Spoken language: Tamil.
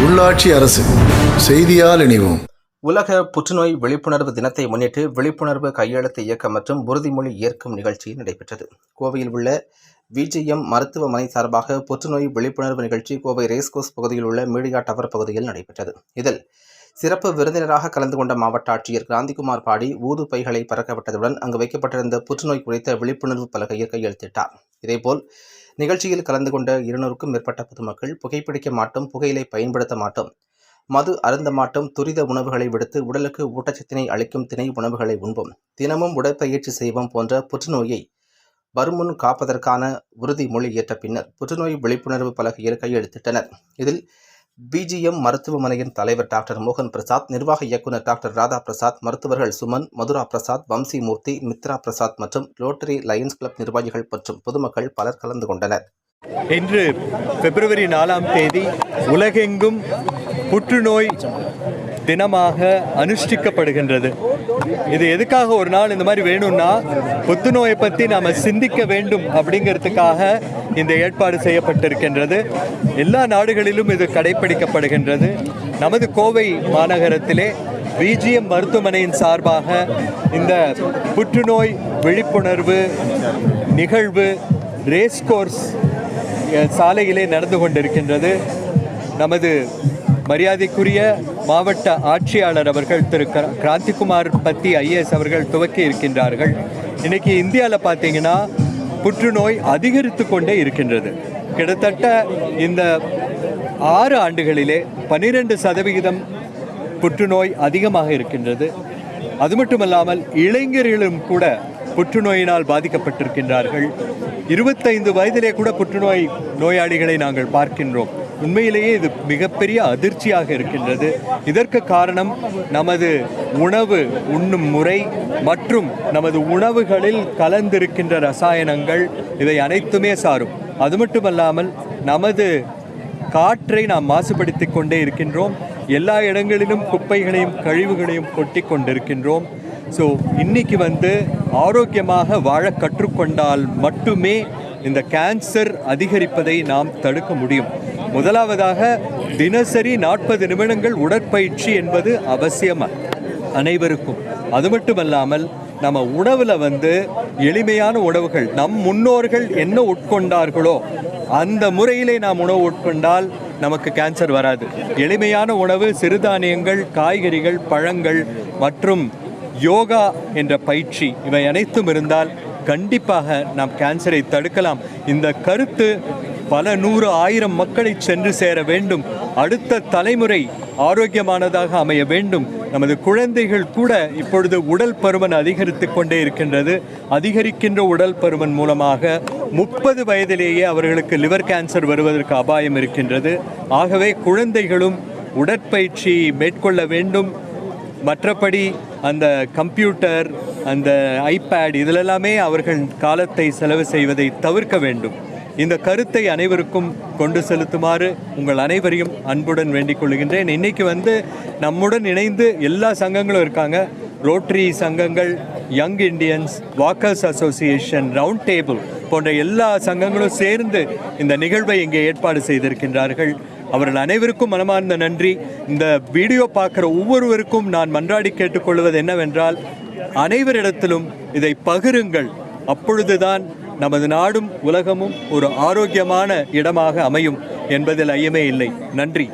உள்ளாட்சி அரசு செய்தியால் இணைவோம். உலக புற்றுநோய் விழிப்புணர்வு தினத்தை முன்னிட்டு விழிப்புணர்வு கையெழுத்து இயக்கம் மற்றும் உறுதிமொழி ஏற்கும் நிகழ்ச்சி நடைபெற்றது. கோவையில் உள்ள விஜிஎம் மருத்துவமனை சார்பாக புற்றுநோய் விழிப்புணர்வு நிகழ்ச்சி கோவை ரேஸ்கோர்ஸ் பகுதியில் உள்ள மீடியா டவர் பகுதியில் நடைபெற்றது. இதில் சிறப்பு விருந்தினராக கலந்து கொண்ட மாவட்ட ஆட்சியர் கிராந்திகுமார் பாடி ஊது பைகளை பறக்கவிட்டதுடன் அங்கு வைக்கப்பட்டிருந்த புற்றுநோய் குறித்த விழிப்புணர்வு பலகையில் கையெழுத்திட்டார். இதேபோல் நிகழ்ச்சியில் கலந்து கொண்ட 200க்கும் மேற்பட்ட பொதுமக்கள் புகைப்பிடிக்க மாட்டோம், புகையிலை பயன்படுத்த மாட்டோம், மது அருந்த மாட்டோம், துரித உணவுகளை விடுத்து உடலுக்கு ஊட்டச்சத்தினை அளிக்கும் திணை உணவுகளை உண்போம், தினமும் உடற்பயிற்சி செய்வோம் போன்ற புற்றுநோயை வருமுன் காப்பதற்கான உறுதிமொழி ஏற்ற பின்னர் புற்றுநோய் விழிப்புணர்வு பலகையில் கையெழுத்திட்டனர். இதில் பிஜிஎம் மருத்துவமனையின் தலைவர் டாக்டர் மோகன் பிரசாத், நிர்வாக இயக்குநர் டாக்டர் ராதா பிரசாத், மருத்துவர்கள் சுமன், மதுரா பிரசாத், வம்சி மூர்த்தி, மித்ரா பிரசாத் மற்றும் ரோட்டரி லயன்ஸ் கிளப் நிர்வாகிகள் மற்றும் பொதுமக்கள் பலர் கலந்து கொண்டனர். இன்று பிப்ரவரி 4ஆம் தேதி உலகெங்கும் புற்றுநோய் தினமாக அனுஷ்டிக்கப்படுகின்றது. இது எதுக்காக ஒரு நாள் இந்த மாதிரி வேணும்னா, புற்றுநோயை பற்றி நாம் சிந்திக்க வேண்டும் அப்படிங்கிறதுக்காக இந்த ஏற்பாடு செய்யப்பட்டிருக்கின்றது. எல்லா நாடுகளிலும் இது கடைபிடிக்கப்படுகின்றது. நமது கோவை மாநகரத்திலே விஜிஎம் மருத்துவமனையின் சார்பாக இந்த புற்றுநோய் விழிப்புணர்வு நிகழ்வு ரேஸ்கோர்ஸ் சாலையிலே நடந்து கொண்டிருக்கின்றது. நமது மரியாதைக்குரிய மாவட்ட ஆட்சியாளர் அவர்கள் திரு கிராந்திகுமார் பத்தி IAS அவர்கள் துவக்கி இருக்கின்றார்கள். இன்னைக்கு இந்தியாவில் பார்த்தீங்கன்னா புற்றுநோய் அதிகரித்து கொண்டே இருக்கின்றது. கிட்டத்தட்ட இந்த 6 ஆண்டுகளிலே 12% புற்றுநோய் அதிகமாக இருக்கின்றது. அது மட்டுமல்லாமல் இளைஞர்களும் கூட புற்றுநோயினால் பாதிக்கப்பட்டிருக்கின்றார்கள். 25 வயதிலே கூட புற்றுநோய் நோயாளிகளை நாங்கள் பார்க்கின்றோம். உண்மையிலேயே இது மிகப்பெரிய அதிர்ச்சியாக இருக்கின்றது. இதற்கு காரணம் நமது உணவு உண்ணும் முறை மற்றும் நமது உணவுகளில் கலந்திருக்கின்ற ரசாயனங்கள், இவை அனைத்துமே சாரும். அது மட்டுமல்லாமல் நமது காற்றை நாம் மாசுபடுத்தி கொண்டே இருக்கின்றோம். எல்லா இடங்களிலும் குப்பைகளையும் கழிவுகளையும் கொட்டி கொண்டிருக்கின்றோம். ஸோ இன்னைக்கு ஆரோக்கியமாக வாழ கற்றுக்கொண்டால் மட்டுமே இந்த கேன்சர் அதிகரிப்பதை நாம் தடுக்க முடியும். முதலாவதாக தினசரி 40 நிமிடங்கள் உடற்பயிற்சி என்பது அவசியம் அனைவருக்கும். அது மட்டுமல்லாமல் நம்ம உணவில் எளிமையான உணவுகள், நம் முன்னோர்கள் என்ன உட்கொண்டார்களோ அந்த முறையிலே நாம் உணவு உட்கொண்டால் நமக்கு கேன்சர் வராது. எளிமையான உணவு, சிறுதானியங்கள், காய்கறிகள், பழங்கள் மற்றும் யோகா என்ற பயிற்சி, இவை அனைத்தும் இருந்தால் கண்டிப்பாக நாம் கேன்சரை தடுக்கலாம். இந்த கருத்து பல 100 1000 மக்களை சென்று சேர வேண்டும். அடுத்த தலைமுறை ஆரோக்கியமானதாக அமைய வேண்டும். நமது குழந்தைகள் கூட இப்பொழுது உடல் பருமன் அதிகரித்து கொண்டே இருக்கின்றது. அதிகரிக்கின்ற உடல் பருமன் மூலமாக 30 வயதிலேயே அவர்களுக்கு லிவர் கேன்சர் வருவதற்கு அபாயம் இருக்கின்றது. ஆகவே குழந்தைகளும் உடற்பயிற்சி மேற்கொள்ள வேண்டும். மற்றபடி அந்த கம்ப்யூட்டர், அந்த ஐபேட் இதிலெல்லாமே அவர்கள் காலத்தை செலவு செய்வதை தவிர்க்க வேண்டும். இந்த கருத்தை அனைவருக்கும் கொண்டு செலுத்துமாறு உங்கள் அனைவரையும் அன்புடன் வேண்டிக் கொள்கின்றேன். இன்றைக்கி நம்முடன் இணைந்து எல்லா சங்கங்களும் இருக்காங்க. ரோட்டரி சங்கங்கள், young Indians, walkers association, round table போன்ற எல்லா சங்கங்களும் சேர்ந்து இந்த நிகழ்வை இங்கே ஏற்பாடு செய்திருக்கின்றார்கள். அவர்கள் அனைவருக்கும் மனமார்ந்த நன்றி. இந்த வீடியோ பார்க்குற ஒவ்வொருவருக்கும் நான் மன்றாடி கேட்டுக்கொள்வது என்னவென்றால், அனைவரிடத்திலும் இதை பகிருங்கள். அப்பொழுதுதான் நமது நாடும் உலகமும் ஒரு ஆரோக்கியமான இடமாக அமையும் என்பதில் ஐயமே இல்லை. நன்றி.